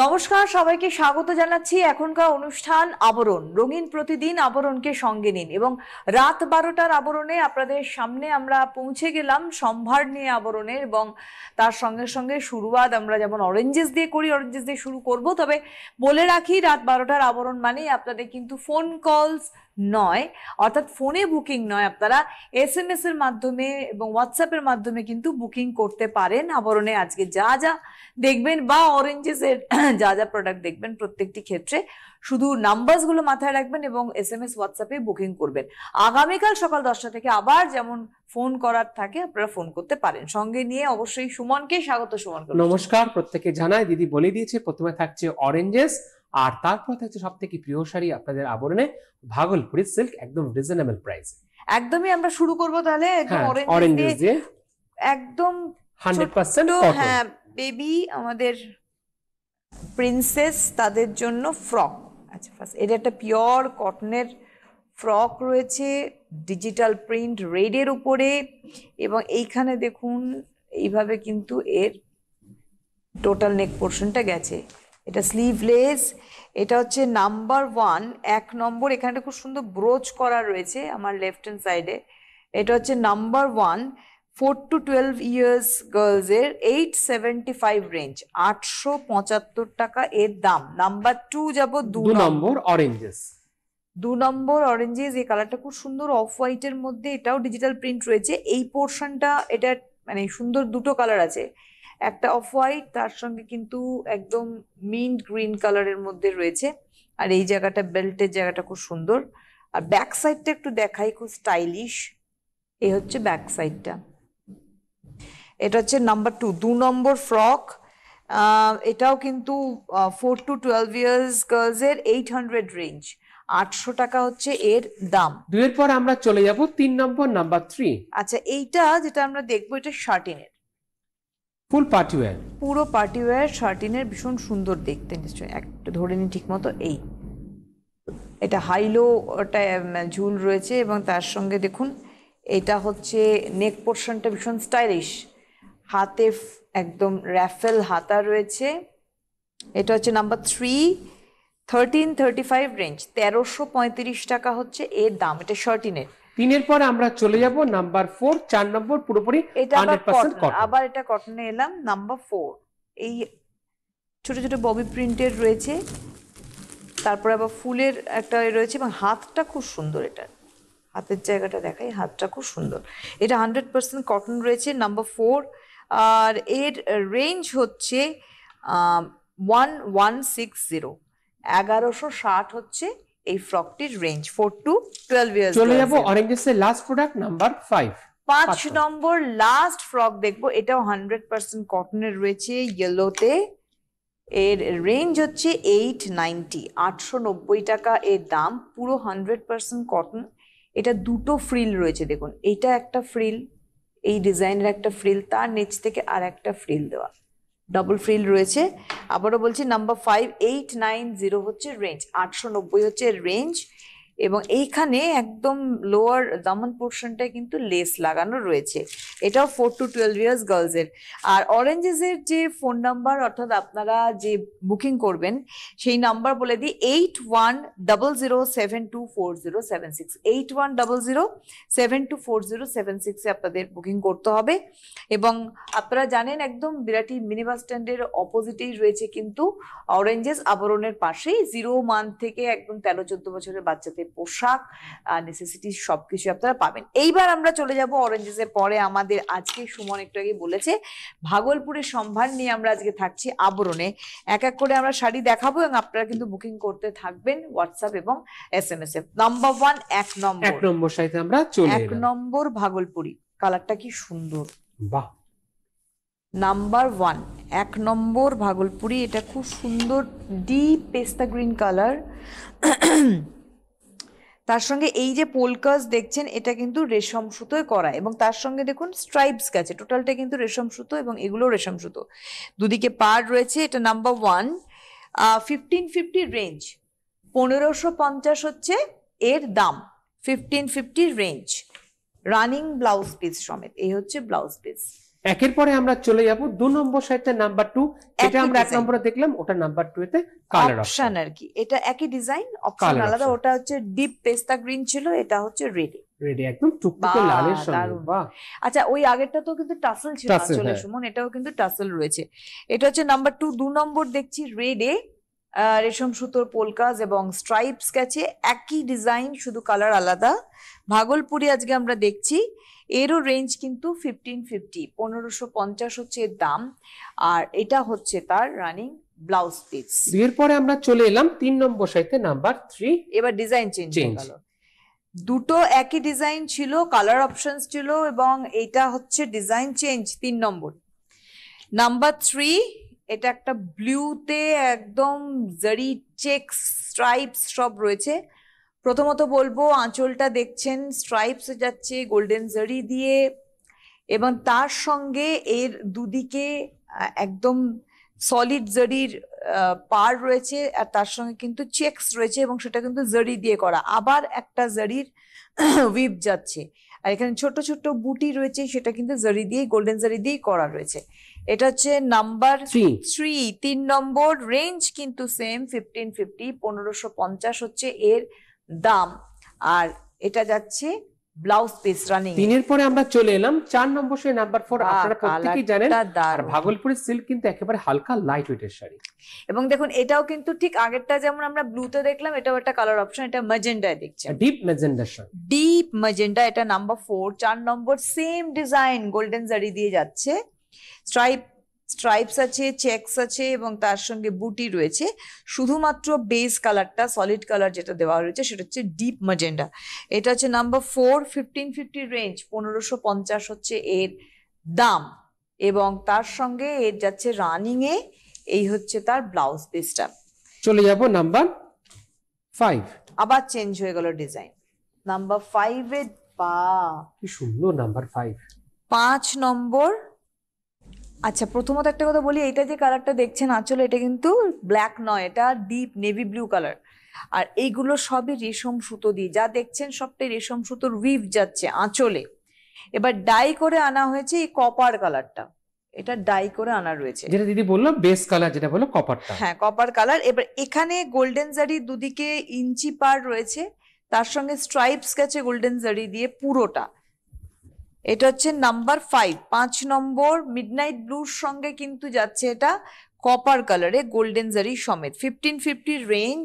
নমস্কার, সবাইকে স্বাগত জানাচ্ছি এখনকার অনুষ্ঠান আবরণ। রঙিন প্রতিদিন আবরণকে সঙ্গে নিন এবং রাত 12টার আবরণে আপনাদের সামনে আমরা পৌঁছে গেলাম সম্ভার নিয়ে আবরণের, এবং তার সঙ্গে সঙ্গে শুরুয়াত আমরা যেমন অরেঞ্জেস দিয়ে করি, অরেঞ্জেস দিয়ে শুরু করব। তবে বলে রাখি, রাত 12টার আবরণ মানে আপনাদের কিন্তু ফোন কলস নয়, অর্থাৎ ফোনে বুকিং নয়, আপনারা SMS এর মাধ্যমে এবং হোয়াটসঅ্যাপের মাধ্যমে কিন্তু বুকিং করতে পারেন। আবরণে আজকে যা যা দেখবেন বা অরেঞ্জেস এর যা যা প্রোডাক্ট দেখবেন প্রত্যেকটি ক্ষেত্রে শুধু নাম্বারস গুলো মাথায় রাখবেন এবং SMS হোয়াটসঅ্যাপে বুকিং করবেন। আগামীকাল সকাল 10টা থেকে আবার যেমন ফোন করার থাকে আপনারা ফোন করতে পারেন। সঙ্গে নিয়ে অবশ্যই সুমনকে স্বাগত। সুমন নমস্কার, প্রত্যেকে জানাই দিদি বলে দিয়েছে প্রথমে থাকছে অরেঞ্জেস, আর তারপর থাকছে সব থেকে প্রিয় শাড়ি আপনাদের আবরণে ভাগলপুরি সিল্ক, একদম রিজনেবল প্রাইস। একদমই আমরা শুরু করব তাহলে অরেঞ্জেস দিয়ে, একদম 100% কটন। হ্যাঁ, বেবি আমাদের প্রিন্সেস তাদের জন্য ফ্রক। আচ্ছা, ফার্স্ট এটা একটা পিওর কটনের ফ্রক রয়েছে, ডিজিটাল প্রিন্ট রেডের উপরে, এবং এইখানে দেখুন এইভাবে কিন্তু এর টোটাল নেক পোর্শনটা গেছে। এটা স্লিভলেস, এটা হচ্ছে নাম্বার 1, 1 নম্বর। এখানে খুব সুন্দর ব্রোচ করা রয়েছে আমার লেফট হ্যান্ড সাইডে। এটা হচ্ছে নাম্বার 1, 4 to 12 ইয়ার্স গার্লস এর 875 রেঞ্জ, 875 টাকা এর দাম। নাম্বার 2 যাব 2 নম্বর অরেঞ্জেস। 2 নম্বর অরেঞ্জেস, এই কালারটা খুব সুন্দর অফ হোয়াইটের মধ্যে, এটাও ডিজিটাল প্রিন্ট রয়েছে। এই পোর্শনটা এটা মানে সুন্দর, দুটো কালার আছে, একটা অফ হোয়াইট, তার সঙ্গে কিন্তু একদম মিন্ট গ্রিন কালারের মধ্যে রয়েছে। আর এই জায়গাটা, বেল্টের জায়গাটা খুব সুন্দর। আর ব্যাক সাইডটা একটু দেখাই, খুব স্টাইলিশ। এই হচ্ছে ব্যাক সাইডটা। এটা হচ্ছে নাম্বার 2, 2 নম্বর ফ্রক। এটাও কিন্তু 4 to 12 ইয়ার্স গার্লস এর 800 রেঞ্জ, 800 টাকা হচ্ছে এর দাম। দুইয়ের পর আমরা চলে যাব 3 নম্বর, নাম্বার 3। আচ্ছা, এইটা যেটা আমরা দেখবো এটা শার্টিনের, ফুল পার্টি ওয়্যার, পুরো পার্টি ওয়্যার শার্টিনের, ভীষণ সুন্দর দেখতে। নিশ্চয়ই একটা ধরে নি ঠিক মতো। এই এটা হাইলো ওটা ঝুল রয়েছে, এবং তার সঙ্গে দেখুন এটা হচ্ছে নেক পোর্শনটা ভীষণ স্টাইলিশ, হাতে একদম র্যাফেল হাতা রয়েছে। এটা হচ্ছে নাম্বার 3, 1335 রেঞ্জ, 1335 টাকা হচ্ছে এর দাম। এটা শার্টিনের। 3-এর পরে আমরা চলে যাব নাম্বার 4, 4 নম্বর, পুরোপুরি 100% কটন। আবার এটা কটনে এলাম। নাম্বার 4, এই ছোট ছোট ববি প্রিন্টের রয়েছে, তারপরে আবার ফুলের একটা রয়েছে, এবং হাতটা খুব সুন্দর। এটা হাতের জায়গাটা দেখাই, হাতটা খুব সুন্দর। এটা 100% কটন রয়েছে, নাম্বার 4। আর এর রেঞ্জ হচ্ছে 1160, 1160 হচ্ছে এই ফ্রকটির রেঞ্জ। 4 to 12 years. চলে যাব অরেঞ্জেসের লাস্ট প্রোডাক্ট নাম্বার 5, 5 নম্বর লাস্ট ফ্রক দেখবো। এটাও 100% কটনের রয়েছে, ইয়েলোতে। এর রেঞ্জ হচ্ছে 890, 890 টাকা এর দাম, পুরো 100% কটন। এটা দুটো ফ্রিল রয়েছে, দেখুন এইটা একটা ফ্রিল, এই ডিজাইনের একটা ফ্রিল, তার নিচ থেকে আর একটা ফ্রিল দেওয়া, ডাবল ফ্রিল রয়েছে। আবারও বলছি, নাম্বার 5, 890 হচ্ছে রেঞ্জ, 890 হচ্ছে রেঞ্জ। এবং এইখানে একদম লোয়ার দামন পোর্শনটায় কিন্তু লেস লাগানো রয়েছে। এটাও 4 to 12 ইয়ার্স গার্লস এর। আর অরেঞ্জেস এর যে ফোন নাম্বার, অর্থাৎ আপনারা যে বুকিং করবেন সেই নাম্বার বলে দিই, 8100724076, 8100724076 এ আপনাদের বুকিং করতে হবে। এবং আপনারা জানেন একদম বিরাটি মিনি বাস স্ট্যান্ডের অপোজিটেই রয়েছে কিন্তু অরেঞ্জেস, আবরণের পাশেই। 0 মান্থ থেকে একদম 13-14 বছরের বাচ্চাদের পোশাক, নেসেসিটি সবকিছু আপনারা পাবেন। এইবার আমরা চলে যাব অরেঞ্জেসের পরে। আমাদের আজকে সুমন একটু আগে বলেছে ভাগলপুরের সম্ভার নিয়ে আমরা আজকে থাকছি আবরণে। এক এক করে আমরা শাড়ি দেখাবো এবং আপনারা কিন্তু বুকিং করতে থাকবেন হোয়াটসঅ্যাপ এবং SMS এ। নাম্বার 1, 1 নম্বর শাড়িতে আমরা চলে এলাম। 1 নম্বর ভাগলপুরি, কালারটা কি সুন্দর, বাহ। নাম্বার 1, 1 নম্বর ভাগলপুরি। এটা খুব সুন্দর ডিপ পেস্তা গ্রিন কালার। তার সঙ্গে এই যে পোলকাস দেখছেন, এটা কিন্তু রেশম সুতোয় করা, এবং তার সঙ্গে দেখুন স্ট্রাইপস গেছে। টোটালটা কিন্তু রেশম সুতো, এবং এগুলো রেশম সুতো, দুদিকে পাড় রয়েছে। এটা নাম্বার 1, 1550 রেঞ্জ, 1550 হচ্ছে এর দাম, 1550 রেঞ্জ, রানিং ব্লাউজ পিস সমেত। এই হচ্ছে ব্লাউজ পিস। একের পরে আমরা চলে যাব 2 নম্বর সাইডটা নাম্বার 2, যেটা একই আমরা 1 design। নম্বরে দেখলাম, ওটা নাম্বার 2 এতে কালার অপশন অপশন। আর কি, এটা একই ডিজাইন, অপশন Colour আলাদা। option। ওটা হচ্ছে ডিপ পেস্তা গ্রিন ছিল, এটা হচ্ছে রেড। রেডি, একদম টুকটুকে বাহ, লালের সঙ্গে। দারুণ। বাহ, আচ্ছা, ওই আগেরটা তো কিন্তু টাসেল ছিল Tassel, আঁচলে হ্যাঁ। সুমন, এটাও কিন্তু টাসেল রয়েছে। এটা হচ্ছে নাম্বার 2। 2 নম্বর দেখছি রেডে রেশম সুতোর পোলকাস এবং স্ট্রাইপস গেছে, একই ডিজাইন, শুধু কালার আলাদা। ভাগলপুরি আজকে আমরা দেখছি, এরও রেঞ্জ কিন্তু 1550, 1550 হচ্ছে এর দাম। আর এটা হচ্ছে তার রানিং ব্লাউজ পিস। এর পরে আমরা চলে এলাম 3 নম্বর সাইডে নাম্বার 3। এবার ডিজাইন চেঞ্জ হয়ে Change। গেল, দুটো একই ডিজাইন ছিল, কালার অপশনস ছিল, এবং এটা হচ্ছে ডিজাইন চেঞ্জ 3 নম্বর। নাম্বার 3, এটা একটা ব্লুতে একদম জারি চেকস স্ট্রাইপস সব রয়েছে। প্রথমত বলবো আঁচলটা দেখছেন স্ট্রাইপস যাচ্ছে গোল্ডেন জারি দিয়ে, এবং তার সঙ্গে এর দুদিকে একদম সলিড জারির পার রয়েছে, আর তার সঙ্গে কিন্তু চেকস রয়েছে, এবং সেটা কিন্তু জারি দিয়ে করা। আবার একটা জারির উইভ যাচ্ছে, আর এখানে ছোট ছোট বুটি রয়েছে, সেটা কিন্তু জারি দিয়ে, গোল্ডেন জারি দিয়েই করা রয়েছে। এটা হচ্ছে নাম্বার 3। 3 নম্বর, রেঞ্জ কিন্তু সেম 1550, 1550 হচ্ছে এর দাম। আর এটা যাচ্ছে ব্লাউজ পিস রানিং। 3 এর পরে আমরা চলে এলাম 4 নম্বর সাইড নাম্বার 4। আপনারা প্রত্যেকেই জানেন, আর ভাগলপুরি সিল্ক কিন্তু একেবারে হালকা লাইট ওয়েটের শাড়ি। এবং দেখুন এটাও কিন্তু ঠিক আগেরটা যেমন আমরা ব্লুতে দেখলাম, এটাও একটা কালার অপশন, এটা ম্যাজেন্ডায় দেখছেন, deep magenta sari. Deep magenta, এটা নাম্বার 4। 4 নম্বর সেম ডিজাইন, গোল্ডেন জারি দিয়ে যাচ্ছে, স্ট্রাইপস আছে, চেকস আছে, এবং তার সঙ্গে বুটি রয়েছে। শুধুমাত্র বেস কালারটা, সলিড কালার যেটা দেওয়া রয়েছে, সেটা হচ্ছে ডিপ ম্যাজেন্ডা। এটা হচ্ছে নাম্বার 4। 1550 রেঞ্জ, 1550 হচ্ছে এর দাম, এবং তার সঙ্গে এর যাচ্ছে রানিং এ। এই হচ্ছে তার ব্লাউজ পিসটা। চলে যাব নাম্বার 5। আবার চেঞ্জ হয়ে গেল ডিজাইন। নাম্বার 5 এ, বা কি সুন্দর নাম্বার 5। 5 নম্বর। আচ্ছা, প্রথমত একটা কথা বলি, এটা যে কালারটা দেখছেন আঁচলে, এটা কিন্তু ব্ল্যাক নয়, এটা ডিপ নেভি ব্লু কালার। আর এইগুলো সবই রেশম সুতো দিয়ে, যা দেখছেন সবটাই রেশম সুতোর উইভ যাচ্ছে আঁচলে। এবার ডাই করে আনা হয়েছে এই কপার কালারটা, এটা ডাই করে আনা রয়েছে, যেটা দিদি বললো বেস কালার, যেটা বললো কপারটা। হ্যাঁ, কপার কালার। এবার এখানে গোল্ডেন জারি দুদিকে ইঞ্চি পার রয়েছে, তার সঙ্গে স্ট্রাইপস গেছে গোল্ডেন জারি দিয়ে পুরোটা। এটা হচ্ছে নাম্বার 5। 5 নম্বর, মিডনাইট ব্লুর সঙ্গে কিন্তু যাচ্ছে এটা কপার কালারে গোল্ডেন জারি সমেত, 1550 রেঞ্জ।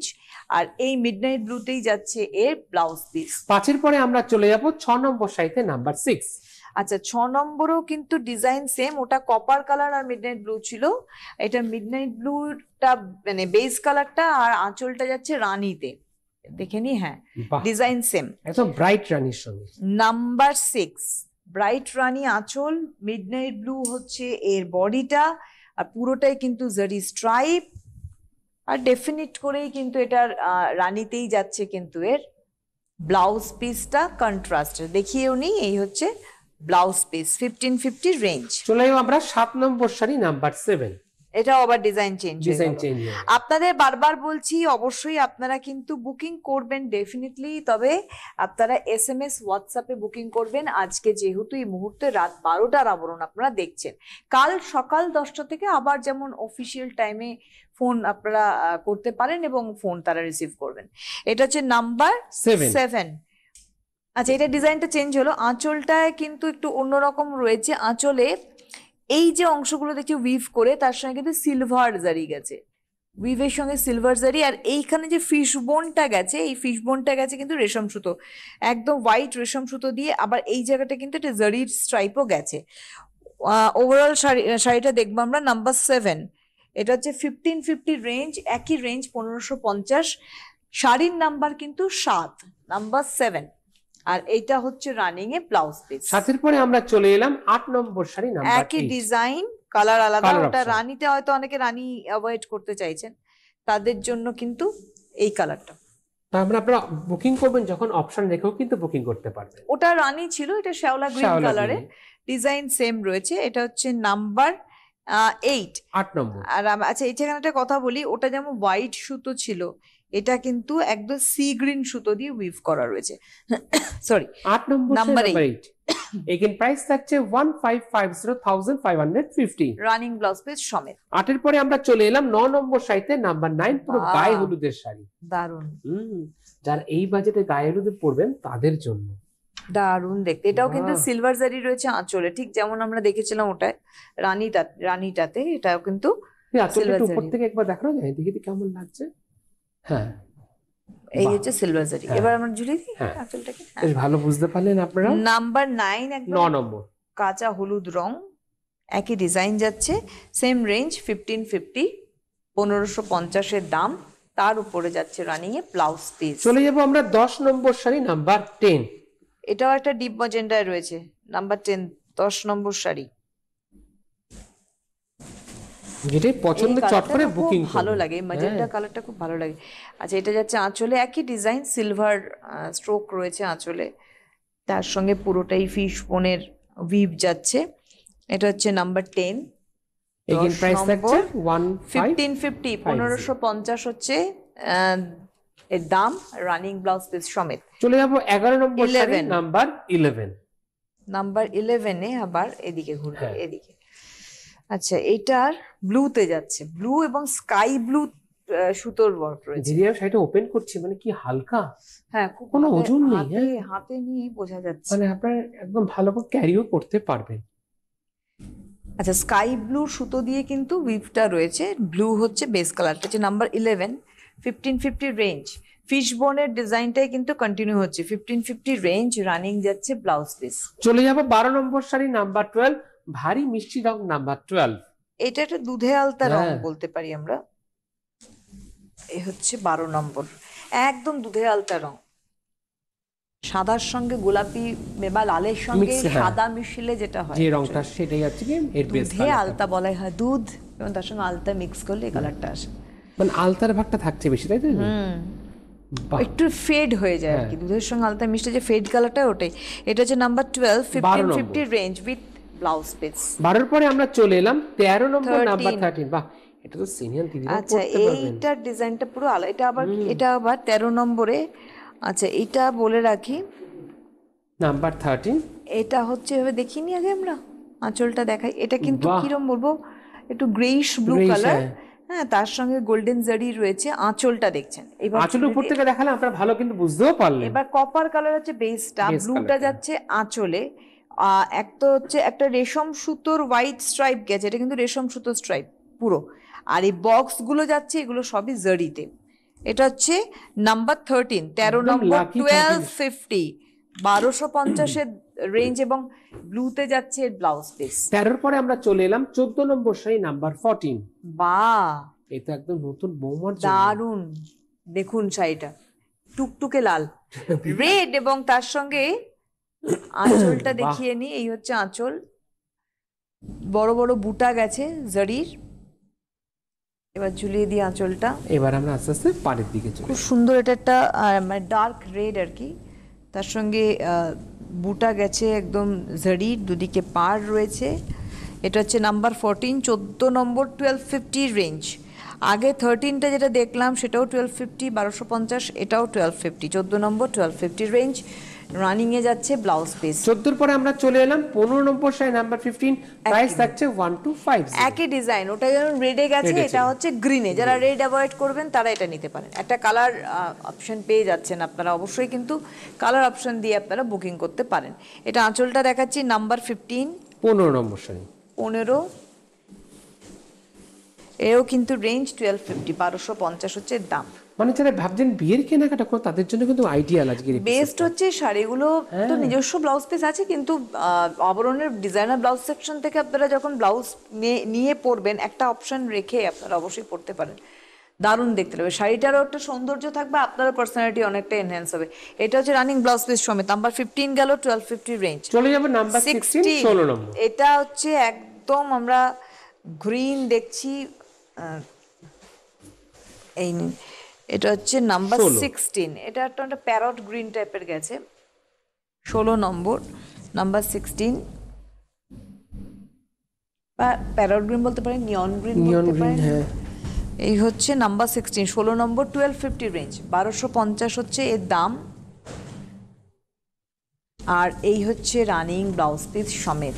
আর এই মিডনাইট ব্লুতেই যাচ্ছে এর ব্লাউজ পিস। 5 এর পরে আমরা চলে যাব 6 নম্বর সাইডে নাম্বার 6। আচ্ছা, 6 নম্বরও কিন্তু ডিজাইন সেম, ওটা কপার কালার আর মিডনাইট ব্লু ছিল, এটা মিডনাইট ব্লুটা মানে বেস কালারটা, আর আঁচলটা যাচ্ছে রানীতে, দেখে নি, হ্যাঁ ডিজাইন সেম, একদম ব্রাইট রানীর সঙ্গে। নাম্বার 6, ব্রাইট রানী আঁচল, মিডনাইট ব্লু হচ্ছে এর বডিটা, আর পুরোটাই কিন্তু জারি স্ট্রাইপ, আর ডেফিনিট করেই কিন্তু এটার রানীতেই যাচ্ছে কিন্তু এর ব্লাউজ পিসটা কন্ট্রাস্টের, দেখিয়েও নি। এই হচ্ছে ব্লাউজ পিস, 1550 রেঞ্জ। চলে যাবো আমরা 7 নম্বর শাড়ি নাম্বার 7। এটাও আবার ডিজাইন চেঞ্জ ডিজাইন চেঞ্জ। আপনাদের বারবার বলছি, অবশ্যই আপনারা কিন্তু বুকিং করবেন ডেফিনেটলি, তবে আপনারা SMS হোয়াটসঅ্যাপে বুকিং করবেন। আজকে যেহেতু এই মুহূর্তে রাত 12টার আবরণ আপনারা দেখছেন, কাল সকাল 10টা থেকে আবার যেমন অফিসিয়াল টাইমে ফোন আপনারা করতে পারেন, এবং ফোন তারা রিসিভ করবেন। এটা হচ্ছে নাম্বার 7। আচ্ছা, এটা ডিজাইনটা চেঞ্জ হলো, আঁচলটায় কিন্তু একটু অন্যরকম রয়েছে। আঁচলে এই যে অংশগুলো দেখছি উইভ করে, তার সঙ্গে কিন্তু সিলভার জারি গেছে, উইভের সঙ্গে সিলভার জারি। আর এইখানে যে ফিশ বোনটা গেছে, এই ফিশ বোনটা গেছে কিন্তু রেশম সুতো, একদম হোয়াইট রেশম সুতো দিয়ে। আবার এই জায়গাটা কিন্তু একটা জারির স্ট্রাইপও গেছে। ওভারঅল শাড়িটা দেখবো আমরা নাম্বার 7। এটা হচ্ছে 1550 রেঞ্জ, একই রেঞ্জ 1550। শাড়ির নাম্বার কিন্তু 7, নাম্বার 7। আর এইটা হচ্ছে রানিং এ ব্লাউজ পিস। 7 এর পরে আমরা চলে এলাম 8 নম্বর শাড়ি নাম্বার 8। একই ডিজাইন, কালার আলাদা। Colour ওটা option। রানীতে হয়তো অনেকে রানী অ্যাভয়েড করতে চাইছেন, তাদের জন্য কিন্তু এই কালারটা। তার মানে আপনারা বুকিং করবেন যখন, অপশন রেখেও কিন্তু বুকিং করতে পারবেন। ওটা রানী ছিল, এটা শ্যাওলা গ্রিন কালারে, ডিজাইন সেম রয়েছে। এটা হচ্ছে নাম্বার 8। 8 নম্বর। আর আচ্ছা, এইখানে একটা কথা বলি, ওটা যেমন হোয়াইট সুতো ছিল, এটা কিন্তু একদম সি গ্রিন সুতো দিয়ে উইভ করা রয়েছে। সরি, 8 নম্বর নাম্বার 8। এগেন প্রাইস থাকছে 1550,550 রানিং ব্লাউজ পিস সমেত। 8 এর পরে আমরা চলে এলাম 9 নম্বর শাড়িতে, নাম্বার 9, পুরো বাহ। গায়ে হলুদের শাড়ি। দারুন যারা এই বাজেটে গায়ে হলুদে পরবেন তাদের জন্য দারুন দেখতে। এটাও কিন্তু বাহ। সিলভার জারি রয়েছে আঁচলে, ঠিক যেমন আমরা দেখেছিলাম ওটায় রানীটাতে, এটাও কিন্তু এই আঁচলটা Silver একটু উপর zari। থেকে একবার দেখানো যায়, দেখি তো কেমন লাগছে। হ্যাঁ, এই বাহ। হচ্ছে সিলভার জারি। হ্যাঁ। এবার আমরা ঝুলিয়ে দিই হ্যাঁ। আঁচলটাকে। বেশ ভালো বুঝতে পারলেন আপনারা। নাম্বার 9 একদম 9 নম্বর কাঁচা হলুদ রং, একই ডিজাইন যাচ্ছে, সেম রেঞ্জ 1550, 1550 এর দাম। তার উপরে যাচ্ছে রানিং এ ব্লাউজ পিস। চলে যাব আমরা 10 নম্বর শাড়ি, নাম্বার 10। এটাও একটা ডিপ ম্যাজেন্ডায় রয়েছে, নাম্বার 10, 10 নম্বর শাড়ি। যেটাই পছন্দ এই চট কালারটা করে না খুব বুকিং ভালো লাগে, ম্যাজেন্টা কালারটা খুব ভালো লাগে। আচ্ছা, এটা যাচ্ছে আঁচলে, একই ডিজাইন, সিলভার স্ট্রোক রয়েছে আঁচলে, তার সঙ্গে পুরোটাই ফিশ বোনের উইভ যাচ্ছে। এটা হচ্ছে নাম্বার 10, এগেন 10 প্রাইস থাকছে নম্বর, 1550, 1550 হচ্ছে এর দাম, রানিং ব্লাউজ পিস সমেত। চলে যাব 11 নম্বর শাড়ি, 11, নাম্বার 11। নাম্বার 11 এ আবার এদিকে ঘুরবে, হ্যাঁ। এদিকে। আচ্ছা, এটার ব্লুতে যাচ্ছে, ব্লু এবং স্কাই ব্লু সুতোর ওয়ার্ক রয়েছে। দিদি আমি শাড়িটা ওপেন করছি, মানে কি হালকা, হ্যাঁ, খুব কোনো হাতে- ওজন নেই, হাতে হ্যাঁ। হাতে নিয়ে বোঝা যাচ্ছে। মানে আপনার একদম ভালো করে ক্যারিও করতে পারবেন। আচ্ছা, স্কাই ব্লু সুতো দিয়ে কিন্তু উইভটা রয়েছে, ব্লু হচ্ছে বেস কালারটা, হচ্ছে নাম্বার 11, 1550 রেঞ্জ। ফিশ বোনের ডিজাইনটাই কিন্তু কন্টিনিউ হচ্ছে, 1550 রেঞ্জ, রানিং যাচ্ছে ব্লাউজ পিস। চলে যাব 12 নম্বর শাড়ি, নাম্বার 12, ভারী মিষ্টি রং, নাম্বার 12। এটা একটা দুধে আলতা রং হ্যাঁ। বলতে পারি আমরা। এ হচ্ছে 12 নম্বর, একদম দুধে আলতা রং, সাদার সঙ্গে গোলাপি বা লালের সঙ্গে Mix, হ্যাঁ। সাদা মিশিলে যেটা হয়, যে রংটা সেটাই আছে কি এর বেস দুধে আলতা বলা হয়, দুধ এবং তার সঙ্গে আলতা মিক্স করলে এই কালারটা আসে। মানে আলতার ভাগটা থাকছে বেশি, তাই তো? বাহ। একটু ফেড হয়ে যায় আর কি, দুধের সঙ্গে আলতা মিশে যে ফেড কালারটা, ওটাই। এটা হচ্ছে number 12, 1550 range with blouse piece. 12 পরে আমরা চলে এলাম 13 নম্বর, 13 নাম্বার 13। বাহ, এটা তো সিনিয়র দিদিরা আচ্ছা, পড়তে পারবেন। এইটার ডিজাইনটা পুরো আলাদা, এটা আবার 13 নম্বরে। আচ্ছা, এটা বলে রাখি, নাম্বার 13। এটা হচ্ছে এভাবে দেখিনি আগে আমরা, আঁচলটা দেখাই। এটা কিন্তু বাহ। কিরম বলবো, একটু গ্রেইশ ব্লু Greyish, কালার, হ্যাঁ। হ্যাঁ, তার সঙ্গে গোল্ডেন জারি রয়েছে। আঁচলটা দেখছেন এবার, আঁচলের উপর থেকে দেখালে আপনারা ভালো কিন্তু বুঝতেও পারলেন। এবার কপার কালার হচ্ছে বেসটা, Base ব্লুটা colourটা। যাচ্ছে আঁচলে। এক তো হচ্ছে একটা রেশম সুতোর হোয়াইট স্ট্রাইপ গেছে, এটা কিন্তু রেশম সুতোর স্ট্রাইপ পুরো। আর এই বক্স গুলো যাচ্ছে, এগুলো সবই জারিতে। এটা হচ্ছে নাম্বার 13, 13 একদম নম্বর, lucky 1250, 1250 এর রেঞ্জ, এবং ব্লুতে যাচ্ছে এর ব্লাউজ পিস। 13 পরে আমরা চলে এলাম 14 নম্বর শাড়ি, নাম্বার 14। বাহ, এটা একদম নতুন বৌমার জন্য। দারুন, দেখুন শাড়িটা টুকটুকে লাল, রেড, এবং তার সঙ্গে আঁচলটা দেখিয়ে নি। এই হচ্ছে আঁচল, বড় বড় বুটা গেছে জারির। এবার ঝুলিয়ে দিই আঁচলটা। এবার আমরা আস্তে আস্তে পাড়ের দিকে চলে খুব সুন্দর, এটা একটা মানে ডার্ক রেড আর কি, তার সঙ্গে বুটা গেছে একদম জারির, দুদিকে পাড় রয়েছে। এটা হচ্ছে নাম্বার 14, 14 নম্বর, 1250 রেঞ্জ। আগে 13টা যেটা দেখলাম সেটাও 1250, 1250, এটাও 1250, 14 নম্বর, 1250 রেঞ্জ, রানিং এ যাচ্ছে ব্লাউজ পিস। 14 পরে আমরা চলে এলাম 15 নম্বর শাড়ি, নাম্বার 15। প্রাইস থাকছে 1250। একই ডিজাইন, ওটা যেমন রেডে গেছে, Red এ এটা ছিল। হচ্ছে গ্রিনে। যারা রেড অ্যাভয়েড করবেন তারা এটা নিতে পারেন। একটা কালার অপশন পেয়ে যাচ্ছেন আপনারা, অবশ্যই কিন্তু কালার অপশন দিয়ে আপনারা বুকিং করতে পারেন। এটা আঁচলটা দেখাচ্ছি, নাম্বার 15, 15 নম্বর শাড়ি। 15, এও কিন্তু রেঞ্জ 1250, 1250 হচ্ছে এর দাম। মানে যারা ভাবছেন বিয়ের কেনাকাটা করো তাদের জন্য কিন্তু আইডিয়াল আজকের বেস্ট হচ্ছে শাড়িগুলো তো নিজস্ব ব্লাউজ পিস আছে, কিন্তু আবরণের ডিজাইনার ব্লাউজ সেকশন থেকে আপনারা যখন ব্লাউজ নিয়ে পরবেন, একটা অপশন রেখে আপনারা অবশ্যই পরতে পারেন, দারুণ দেখতে লাগবে। শাড়িটারও একটা সৌন্দর্য থাকবে, আপনার পার্সোনালিটি অনেকটা এনহ্যান্স হবে। এটা হচ্ছে রানিং ব্লাউজ পিস সমেত। নাম্বার 15 গেল, 1250 রেঞ্জ। চলে যাবে নাম্বার 16, 16 নম্বর। এটা হচ্ছে একদম আমরা গ্রিন দেখছি, এই নিন। এটা হচ্ছে নাম্বার 16, এটা একটা প্যারট গ্রিন টাইপের গেছে, 16 নম্বর, নাম্বার 16। প্যারট গ্রিন বলতে পারেন, নিয়ন গ্রিন বলতে পারেন। হ্যাঁ। এই হচ্ছে নাম্বার 16, 16 নম্বর, 1250 রেঞ্জ, 1250 হচ্ছে এর দাম। আর এই হচ্ছে রানিং ব্লাউজ পিস সমেত।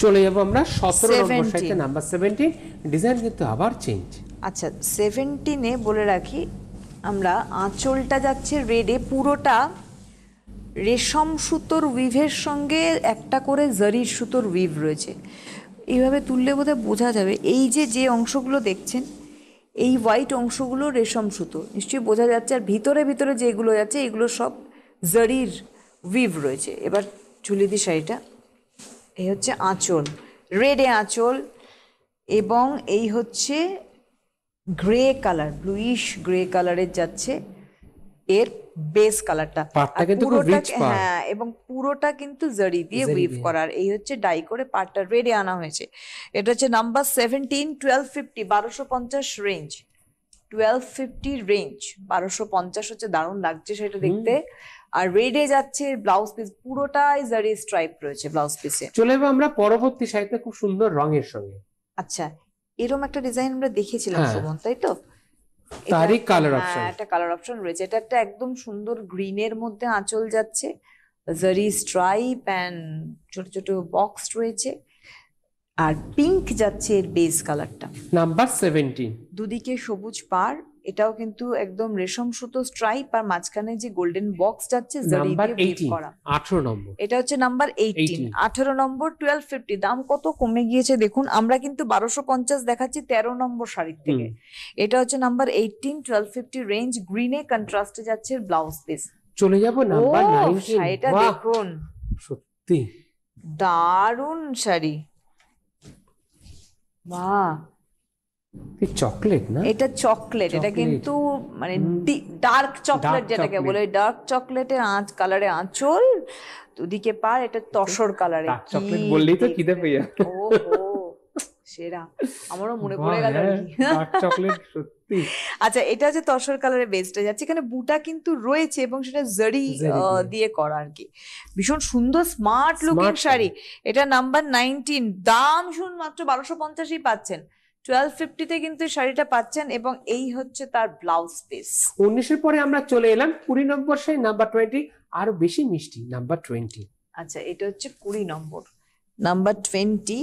চলে যাবো আমরা 17 নম্বর 17 সাইজে নাম্বার 17। ডিজাইন কিন্তু আবার চেঞ্জ। আচ্ছা 17-এ বলে রাখি আমরা আঁচলটা যাচ্ছে রেডে, পুরোটা রেশম সুতোর উইভের সঙ্গে একটা করে জারির সুতোর উইভ রয়েছে। এইভাবে তুললে বোধহয় বোঝা যাবে, এই যে অংশগুলো দেখছেন এই হোয়াইট অংশগুলো রেশম সুতো নিশ্চয়ই বোঝা যাচ্ছে, আর ভিতরে ভিতরে যেগুলো যাচ্ছে এগুলো সব জারির উইভ রয়েছে। এবার ঝুলিয়ে দিই শাড়িটা। এই হচ্ছে আঁচল, রেডে আঁচল, এবং এই হচ্ছে গ্রে কালার, ব্লুইশ গ্রে কালারের যাচ্ছে এর বেস কালারটা। পাটটা কিন্তু খুব rich পাট। হ্যাঁ, এবং পুরোটা কিন্তু জারি দিয়ে উইভ করার। এই হচ্ছে ডাই করে পাটটা রেডে আনা হয়েছে। এটা হচ্ছে নাম্বার 17, 1250, 1250 রেঞ্জ, 1250 রেঞ্জ, 1250 হচ্ছে। দারুণ লাগছে সেটা দেখতে। আর রেডে যাচ্ছে ব্লাউজ পিস, পুরোটাই জারি স্ট্রাইপ রয়েছে ব্লাউজ পিসে। চলে যাবো আমরা পরবর্তী শাড়িতে খুব সুন্দর রঙের সঙ্গে। আচ্ছা, এরকম একটা ডিজাইন আমরা দেখেছিলাম সুমন, তাই তো? তারই কালার অপশন, একটা কালার অপশন রয়েছে। এটা একটা একদম সুন্দর গ্রিনের মধ্যে আঁচল যাচ্ছে, জারি স্ট্রাইপ এন্ড ছোট ছোট বক্স রয়েছে, আর পিঙ্ক যাচ্ছে এর বেস কালারটা। নাম্বার 17, দুদিকে সবুজ পার, এটাও কিন্তু একদম রেশম সুতো স্ট্রাইপ, আর মাঝখানে যে গোল্ডেন বক্স যাচ্ছে জারি নাম্বার দিয়ে উইভ 18, করা। 18 নম্বর। এটা হচ্ছে নাম্বার 18, 18 নম্বর, 1250। দাম কত কমে গিয়েছে দেখুন, আমরা কিন্তু 1250 দেখাচ্ছি 13 নম্বর শাড়ির থেকে। এটা হচ্ছে নাম্বার 18, 1250 রেঞ্জ, গ্রিনে কন্ট্রাস্টে যাচ্ছে ব্লাউজ পিস। চলে যাব নাম্বার 19। শাড়িটা দেখুন, সত্যি দারুণ শাড়ি, বাহ! চকলেট না, এটা চকলেট, এটা কিন্তু মানে ডার্ক চকলেট যেটাকে বলে, ডার্ক চকলেটের কালারে আঁচল, দুদিকে পার, এটা তসর কালারে। চকলেট বললেই তো খিদে পেয়ে যায়। ওহো, সেরা, আমারও মনে পড়ে গেল আর কি। ডার্ক চকলেট সত্যি। আচ্ছা, এটা হচ্ছে তসর কালারের বেসটা যাচ্ছে, এখানে বুটা কিন্তু রয়েছে এবং সেটা জারি দিয়ে করা আর কি। ভীষণ সুন্দর স্মার্ট লুকিং শাড়ি। এটা নাম্বার 19, দাম শুন মাত্র 1250-ই পাচ্ছেন। 1250-তে কিন্তু শাড়িটা পাচ্ছেন, এবং এই হচ্ছে তার ব্লাউজ পিস। 19-এর পরে আমরা চলে এলাম 20 নম্বর শাড়ি নাম্বার 20, আরো বেশি মিষ্টি নাম্বার 20। আচ্ছা, এটা হচ্ছে 20 নম্বর, নাম্বার 20।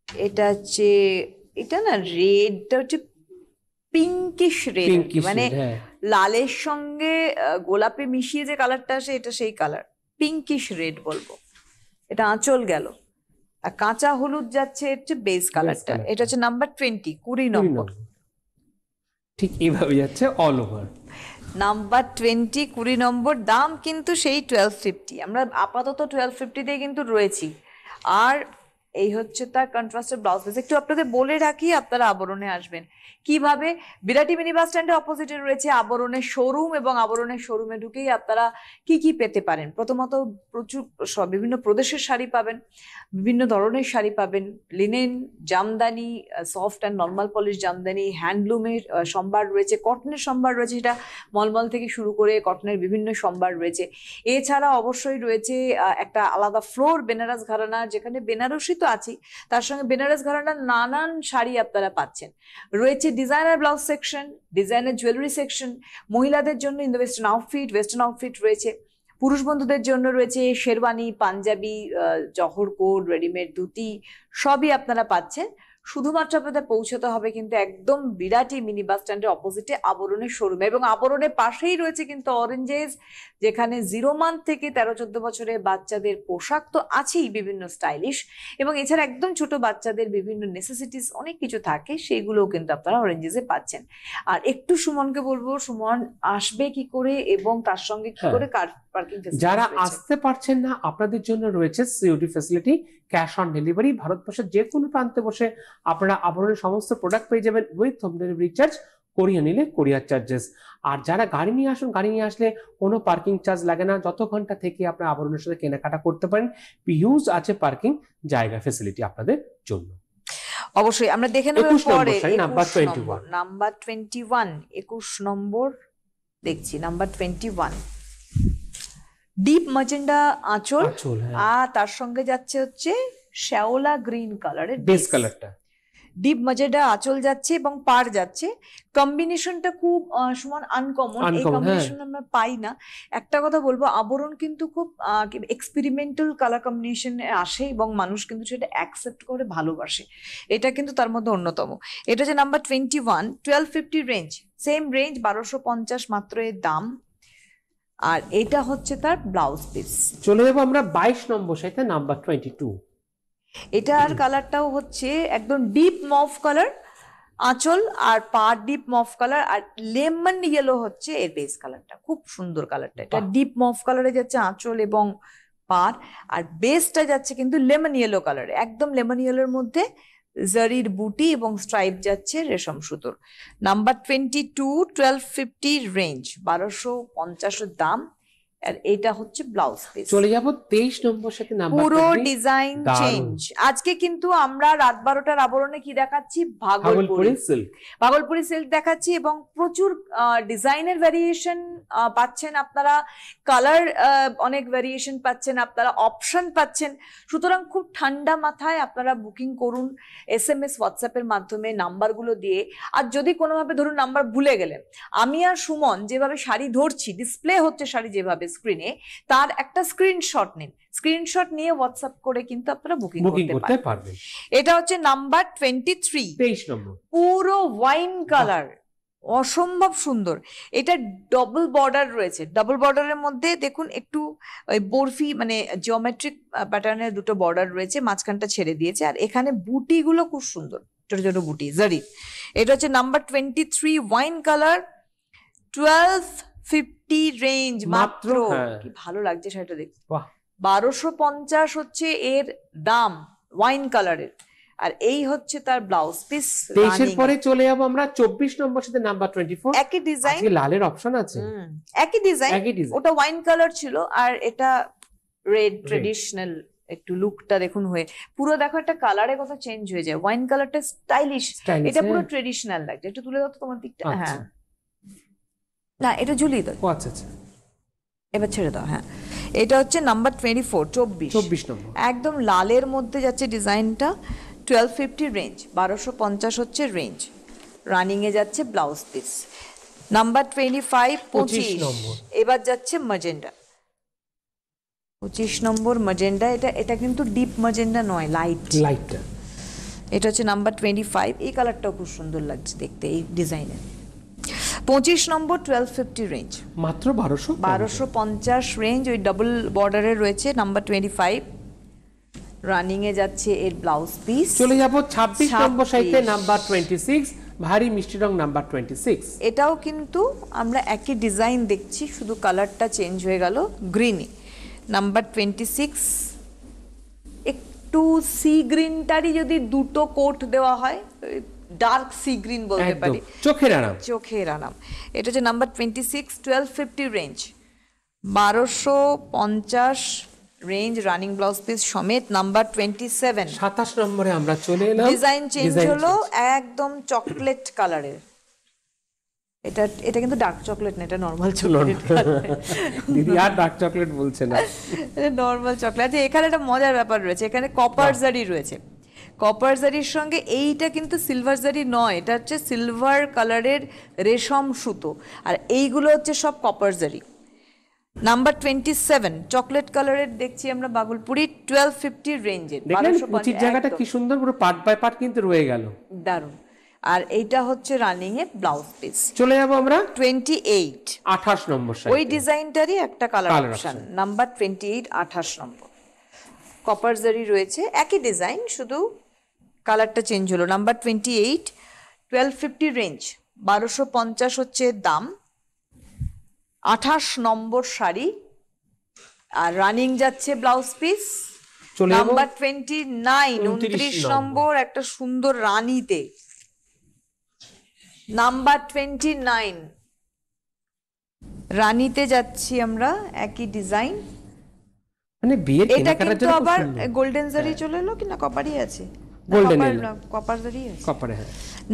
এটা হচ্ছে, এটা না রেডটা হচ্ছে পিঙ্কিশ রেড, মানে লালের সঙ্গে গোলাপি মিশিয়ে যে কালারটা আসে এটা সেই কালার, পিঙ্কিশ রেড বলবো। এটা আঁচল গেল, আর কাঁচা হলুদ যাচ্ছে হচ্ছে বেস কালারটা। এটা হচ্ছে নাম্বার 20, 20 নম্বর। ঠিক এইভাবে যাচ্ছে অল ওভার। নাম্বার 20, 20 নম্বর, দাম কিন্তু সেই 1250। আমরা আপাতত 1250 দিয়ে কিন্তু রয়েছি। আর এই হচ্ছে তার কন্ট্রাস্টের ব্লাউজ পিস। একটু আপনাদের বলে রাখি, আপনারা আবরণে আসবেন কিভাবে। বিরাটি মিনি বাস স্ট্যান্ডের অপোজিটে রয়েছে আবরণের শোরুম, এবং আবরণের শোরুমে ঢুকেই আপনারা কি কি পেতে পারেন। প্রথমত প্রচুর বিভিন্ন প্রদেশের শাড়ি পাবেন, বিভিন্ন ধরনের শাড়ি পাবেন, linen, Jamdani, soft and normal polish Jamdani, হ্যান্ডলুমের সম্ভার রয়েছে, কটনের সম্ভার রয়েছে, সেটা মলমল থেকে শুরু করে কটনের বিভিন্ন সম্ভার রয়েছে। এছাড়া অবশ্যই রয়েছে একটা আলাদা ফ্লোর বেনারস ঘরানা, যেখানে বেনারসি তো আছে, তার সঙ্গে বেনারস ঘরানার নানান শাড়ি আপনারা পাচ্ছেন। রয়েছে designer blouse section, designer jewellery section, মহিলাদের জন্য ইন দ্য ওয়েস্টার্ন আউটফিট রয়েছে, পুরুষ বন্ধুদের জন্য রয়েছে শেরওয়ানি, পাঞ্জাবি, জহর কোট, রেডিমেড ধুতি, সবই আপনারা পাচ্ছেন। শুধুমাত্র আপনাদের পৌঁছতে হবে কিন্তু একদম বিরাটি মিনি বাস স্ট্যান্ডের অপোজিটে আবরণের শোরুমে, এবং আবরণের পাশেই রয়েছে কিন্তু অরেঞ্জেস, যেখানে 0 মান্থ থেকে 13-14 বছরের বাচ্চাদের পোশাক তো আছেই বিভিন্ন স্টাইলিশ, এবং এছাড়া একদম ছোট বাচ্চাদের বিভিন্ন নেসেসিটিস অনেক কিছু থাকে, সেগুলোও কিন্তু আপনারা অরেঞ্জেসে পাচ্ছেন। আর একটু সুমনকে বলবো, সুমন আসবে কি করে এবং তার সঙ্গে কি করে কার পার্কিং ফ্যাসিলিটি। যারা আসতে পারছেন না আপনাদের জন্য রয়েছে COD facility, cash on delivery. ভারতবর্ষের যে কোনো প্রান্তে বসে আপনারা আবরণের সমস্ত প্রোডাক্ট পেয়ে যাবেন with home delivery charge, Korea নিলে কোরিয়ার চার্জেস। আর যারা গাড়ি নিয়ে আসুন, গাড়ি নিয়ে আসলে কোনো পার্কিং চার্জ লাগে না, যত ঘন্টা থেকে আপনারা আবরণের সাথে কেনাকাটা করতে পারেন। হিউজ আছে পার্কিং জায়গা ফ্যাসিলিটি আপনাদের জন্য। অবশ্যই আমরা দেখে নেব পরে। নাম্বার 21, নাম্বার 21, 21 নম্বর দেখছি, নাম্বার 21, ডিপ ম্যাজেন্ডা আঁচল, আর তার সঙ্গে যাচ্ছে হচ্ছে শ্যাওলা গ্রিন কালারের বেস কালারটা। ডিপ মাজেন্ডা আঁচল যাচ্ছে এবং পার যাচ্ছে। কম্বিনেশনটা খুব সমান আনকমন, এই Uncommon, হ্যাঁ। কম্বিনেশন আমরা পাই না। একটা কথা বলবো, আবরণ কিন্তু খুব এক্সপেরিমেন্টাল কালার কম্বিনেশনে আসে এবং মানুষ কিন্তু সেটা অ্যাকসেপ্ট করে ভালোবাসে। এটা কিন্তু তার মধ্যে অন্যতম। এটা হচ্ছে নাম্বার 21, 1250 রেঞ্জ, সেম রেঞ্জ, 1250 মাত্র এর দাম। আর এটা হচ্ছে তার ব্লাউজ পিস। চলে যাবো আমরা 22 নম্বর সাইতে, নাম্বার 22। এটার কালারটাও হচ্ছে একদম ডিপ মভ কালার, আঁচল আর পা ডিপ মভ কালার, আর লেমন ইয়েলো হচ্ছে এর বেস কালারটা। খুব সুন্দর কালারটা, এটা বাহ। ডিপ মভ কালারে যাচ্ছে আঁচল এবং পার, আর বেসটা যাচ্ছে কিন্তু লেমন ইয়েলো কালারে। একদম লেমন ইয়েলোর মধ্যে জারির বুটি এবং স্ট্রাইপ যাচ্ছে রেশম সুতোর। নাম্বার 22, 1250 রেঞ্জ, 1250 দাম। আর এটা হচ্ছে ব্লাউজ পিস। চলে যাবো 23 নম্বর সাথে, নাম্বার পুরো 20, ডিজাইন দারুণ। চেঞ্জ। আজকে কিন্তু আমরা রাত 12টার আবরণে কি দেখাচ্ছি? ভাগলপুরি ভাগলপুরি সিল্ক। ভাগলপুরি সিল্ক দেখাচ্ছি এবং প্রচুর ডিজাইনের ভ্যারিয়েশন পাচ্ছেন আপনারা, কালার অনেক ভ্যারিয়েশন পাচ্ছেন আপনারা, অপশন পাচ্ছেন। সুতরাং খুব ঠান্ডা মাথায় আপনারা বুকিং করুন SMS হোয়াটসঅ্যাপের মাধ্যমে নাম্বারগুলো দিয়ে। আর যদি কোনোভাবে ধরুন নাম্বার ভুলে গেলেন, আমি আর সুমন যেভাবে শাড়ি ধরছি, ডিসপ্লে হচ্ছে শাড়ি যেভাবে স্ক্রিনে, তার একটা স্ক্রিনশট নিন। স্ক্রিনশট নিয়ে হোয়াটসঅ্যাপ করে কিন্তু আপনারা বুকিং করতে করতে পারেন। পারবেন। এটা হচ্ছে নাম্বার 23, 23 নম্বর। পুরো ওয়াইন কালার, অসম্ভব সুন্দর। এটা ডবল বর্ডার রয়েছে, ডবল বর্ডারের মধ্যে দেখুন একটু ওই বরফি মানে জিওমেট্রিক প্যাটার্নের দুটো বর্ডার রয়েছে, মাঝখানটা ছেড়ে দিয়েছে। আর এখানে বুটিগুলো খুব সুন্দর, ছোট ছোট বুটি জারি। এটা হচ্ছে নাম্বার 23, ওয়াইন কালার, 1250 রেঞ্জ মাত্র। হ্যাঁ। কি ভালো লাগছে শাড়িটা দেখতে। বাহ। 1250 হচ্ছে এর দাম ওয়াইন কালারের। আর এই হচ্ছে তার ব্লাউজ পিস। 23 পরে চলে যাবো আমরা 24 নম্বর সাথে, নাম্বার 24। একই ডিজাইন, আজকে লালের অপশন আছে। একই ডিজাইন, একই ডিজাইন। ওটা ওয়াইন কালার ছিল আর এটা রেড, ট্রেডিশনাল একটু লুকটা দেখুন হয়ে। পুরো দেখো একটা কালারে কত চেঞ্জ হয়ে যায়। ওয়াইন কালারটা স্টাইলিশ, এটা পুরো ট্রেডিশনাল লাগছে। একটু তুলে দাও তো তোমার দিকটা। হ্যাঁ, না এটা ঝুলিয়ে দাও। ও আচ্ছা আচ্ছা, এবার ছেড়ে দাও। হ্যাঁ, এটা হচ্ছে নাম্বার 24, 24 নম্বর। একদম লালের মধ্যে যাচ্ছে ডিজাইনটা। 1250 রেঞ্জ, 1250 হচ্ছে রেঞ্জ। রানিং এ যাচ্ছে ব্লাউজ পিস। নাম্বার 25, 25 নম্বর। এবার যাচ্ছে ম্যাজেন্ডা, 25 নম্বর ম্যাজেন্ডা। এটা কিন্তু ডিপ ম্যাজেন্ডা নয়, লাইটটা। এটা হচ্ছে নাম্বার 25। এই কালারটাও খুব সুন্দর লাগছে দেখতে এই ডিজাইনের। 25 নম্বর, 1250 রেঞ্জ, মাত্র 1250 রেঞ্জ। ওই ডাবল বর্ডারের রয়েছে। নাম্বার 25, রানিং এ যাচ্ছে এর ব্লাউজ পিস। চলে যাবো 26 নম্বর সাইতে, নাম্বার 26, ভারী মিষ্টি রং, নাম্বার 26। এটাও কিন্তু আমরা একই ডিজাইন দেখছি, শুধু কালারটা চেঞ্জ হয়ে গেল গ্রিনে। নাম্বার 26, একটু সি গ্রিনটারই যদি দুটো কোট দেওয়া হয়, ডার্ক সি গ্রিন বলতে পারি, চোখের আরাম। চোখের আরাম। এটা হচ্ছে number 26, 1250 range, 1250 range, running blouse piece সমেত। নাম্বার 27, 27 নম্বরে আমরা চলে এলাম। ডিজাইন চেঞ্জ হলো, একদম চকলেট কালারের। এটা কিন্তু ডার্ক চকলেট না, এটা নরমাল চকলেট। দিদি আর ডার্ক চকলেট বলছে না, নরমাল চকলেট। আচ্ছা, এখানে একটা মজার ব্যাপার রয়েছে, এখানে কপার জারি রয়েছে। কপার জারির সঙ্গে এইটা কিন্তু সিলভার জারি নয়, এটা হচ্ছে সিলভার কালারের রেশম সুতো, আর এইগুলো হচ্ছে সব কপার জারি। নাম্বার 27, চকলেট কালারের দেখছি আমরা ভাগলপুরি, 1250 রেঞ্জের, দেখলেন কুচির জায়গাটা কি সুন্দর, পুরো পার্ট বাই পার্ট কিন্তু রয়ে গেল, দারুন। আর এইটা হচ্ছে রানিং এ ব্লাউজ পিস। চলে যাবো আমরা 28, 28 নম্বর সাইড। ওই ডিজাইনটারই একটা কালার অপশন। নাম্বার 28, 28 নম্বর, কপার জারি রয়েছে, একই ডিজাইন, শুধু কালারটা চেঞ্জ হলো। নাম্বার 28, 1250 রেঞ্জ, 1250 হচ্ছে দাম। 28 নম্বর শাড়ি, আর রানিং যাচ্ছে ব্লাউজ পিস। নাম্বার 29, 29 নম্বর, একটা সুন্দর রানীতে। নাম্বার 29, রানীতে যাচ্ছি আমরা, একই ডিজাইন। মানে বিয়ের এটা কেনাকাটার কিন্তু জন্য আবার গোল্ডেন জারি চলে এলো, কি না কপারই আছে? গোল্ডেন কপার জারি আছে, কপারে। হ্যাঁ,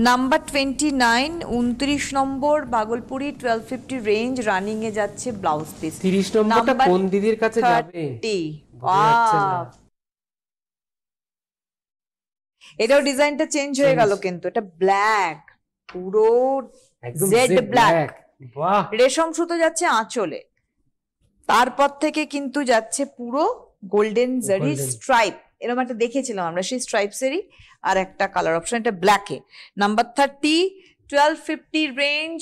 নাম্বার 29, 29 নম্বর, ভাগলপুরি, 1250 রেঞ্জ, রানিং এ যাচ্ছে ব্লাউজ পিস। 30 নম্বরটা কোন দিদির কাছে যাবে? 30, বোঝা যাচ্ছে না। এটাও ডিজাইনটা চেঞ্জ হয়ে গেল, Change. কিন্তু এটা ব্ল্যাক, পুরো একদম জেড জেড ব্ল্যাক। ব্ল্যাক। বাহ, রেশম সুতো যাচ্ছে আঁচলে, তারপর থেকে কিন্তু যাচ্ছে পুরো গোল্ডেন জারি Golden. স্ট্রাইপ, এরকম একটা দেখেছিলাম আমরা, সেই স্ট্রাইপসেরই আর একটা কালার অপশন, এটা ব্ল্যাকে। নাম্বার 30, 1250 রেঞ্জ,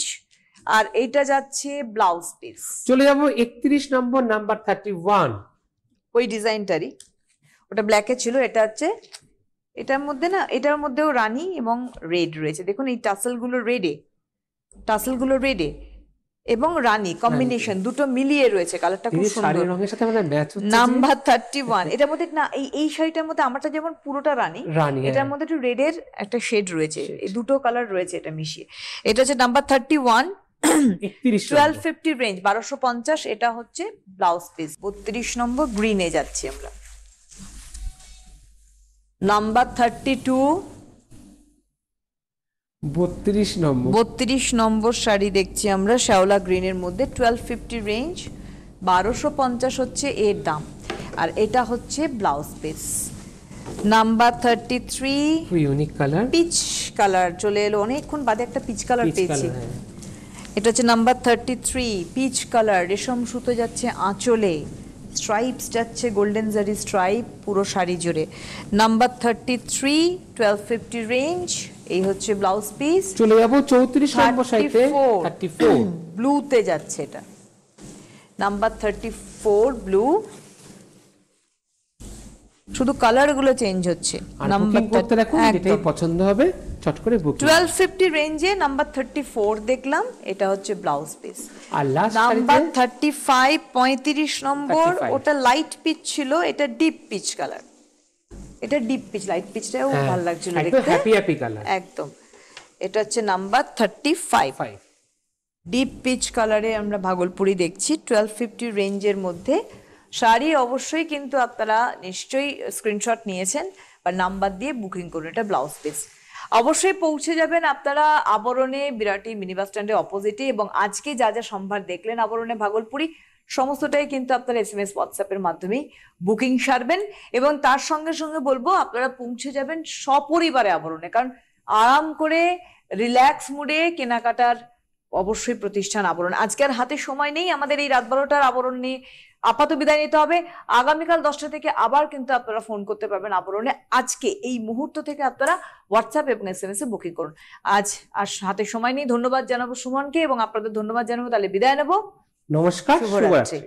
আর এটা যাচ্ছে ব্লাউজ পিস চলে যাব 31 নম্বর, নাম্বার 31। ওই ডিজাইনটারই, ওটা ব্ল্যাকে ছিল, এটা হচ্ছে এটার মধ্যে না, এটার মধ্যেও রানী এবং রেড রয়েছে, দেখুন এই টাসেলগুলো রেডে এবং রানী কম্বিনেশন দুটো মিলিয়ে রয়েছে, কালারটা খুব দিদি শাড়ির সুন্দর। রঙের সাথে আমাদের ম্যাচ হচ্ছে যে। নাম্বার 31, এটার মধ্যে না, এই শাড়িটার মধ্যে আমারটা যেমন পুরোটা রানী, রানী, এটার হ্যাঁ। মধ্যে একটু রেডের একটা শেড রয়েছে, Shade. এই দুটো কালার রয়েছে এটা মিশিয়ে। এটা হচ্ছে নাম্বার 31, 31 নম্বর। 1250 রেঞ্জ, 1250। এটা হচ্ছে ব্লাউজ পিস। 32 নম্বর গ্রিনে যাচ্ছি আমরা। নাম্বার 32, 32 নম্বর। 32 নম্বর শাড়ি দেখছি আমরা শ্যাওলা গ্রিনের মধ্যে, 1250 রেঞ্জ, 1250 হচ্ছে এর দাম, আর এটা হচ্ছে blouse piece. Number 33, unique colour, peach colour চলে এলো, অনেকক্ষণ বাদে একটা পিচ কালার পিচ পেয়েছি। কালার, হ্যাঁ। এটা হচ্ছে নাম্বার 33, পিচ কালার, রেশম সুতো যাচ্ছে আঁচলে, স্ট্রাইপস যাচ্ছে গোল্ডেন জারি স্ট্রাইপ পুরো শাড়ি জুড়ে। নাম্বার 33, 1250 রেঞ্জ, এই হচ্ছে ব্লাউজ পিস। চলে যাব 34 নম্বর সাইতে, 34। ব্লুতে যাচ্ছে এটা, নাম্বার 34 ব্লু, শুধু কালার গুলো চেঞ্জ হচ্ছে। আর নাম্বার বুকিং করতে রাখুন, যেটাই পছন্দ হবে চট করে বুকিং। 1250 রেঞ্জে নাম্বার 34 দেখলাম, এটা হচ্ছে ব্লাউজ পিস। আর লাস্ট নাম্বার শাড়িতে 35, 35 নম্বর, 35 ওটা লাইট পিচ ছিল, এটা ডিপ পিচ কালার, এটা ডিপ পিচ, লাইট পিচটাও ভালো লাগছিল একদম দেখতে, হ্যাপি হ্যাপি কালার। একদম। এটা হচ্ছে নাম্বার 35, 5 ডিপ পিচ কালারে আমরা ভাগলপুরি দেখছি 1250 রেঞ্জের মধ্যে। শাড়ি অবশ্যই কিন্তু আপনারা নিশ্চয়ই স্ক্রিনশট নিয়েছেন বা নাম্বার দিয়ে বুকিং করুন। এটা ব্লাউজ পিস। অবশ্যই পৌঁছে যাবেন আপনারা আবরণে, বিরাটি মিনি বাস স্ট্যান্ডের অপোজিটে, এবং আজকে যা যা সম্ভার দেখলেন আবরণে ভাগলপুরি, সমস্তটাই কিন্তু আপনারা SMS হোয়াটসঅ্যাপের মাধ্যমেই বুকিং সারবেন, এবং তার সঙ্গে সঙ্গে বলবো আপনারা পৌঁছে যাবেন সপরিবারে আবরণে, কারণ আরাম করে রিল্যাক্স মুডে কেনাকাটার অবশ্যই প্রতিষ্ঠান আবরণ। আজকে আর হাতে সময় নেই, আমাদের এই রাত 12টার আবরণ নিয়ে আপাতত বিদায় নিতে হবে। আগামীকাল 10টা থেকে আবার কিন্তু আপনারা ফোন করতে পারবেন আবরণে। আজকে এই মুহূর্ত থেকে আপনারা হোয়াটসঅ্যাপ এবং SMS এ বুকিং করুন। আজ আর হাতে সময় নেই। ধন্যবাদ জানাবো সুমনকে এবং আপনাদের ধন্যবাদ জানাবো, তাহলে বিদায় নেবো। নমস্কার, শুভরাত্রি। শুভরাত্রি।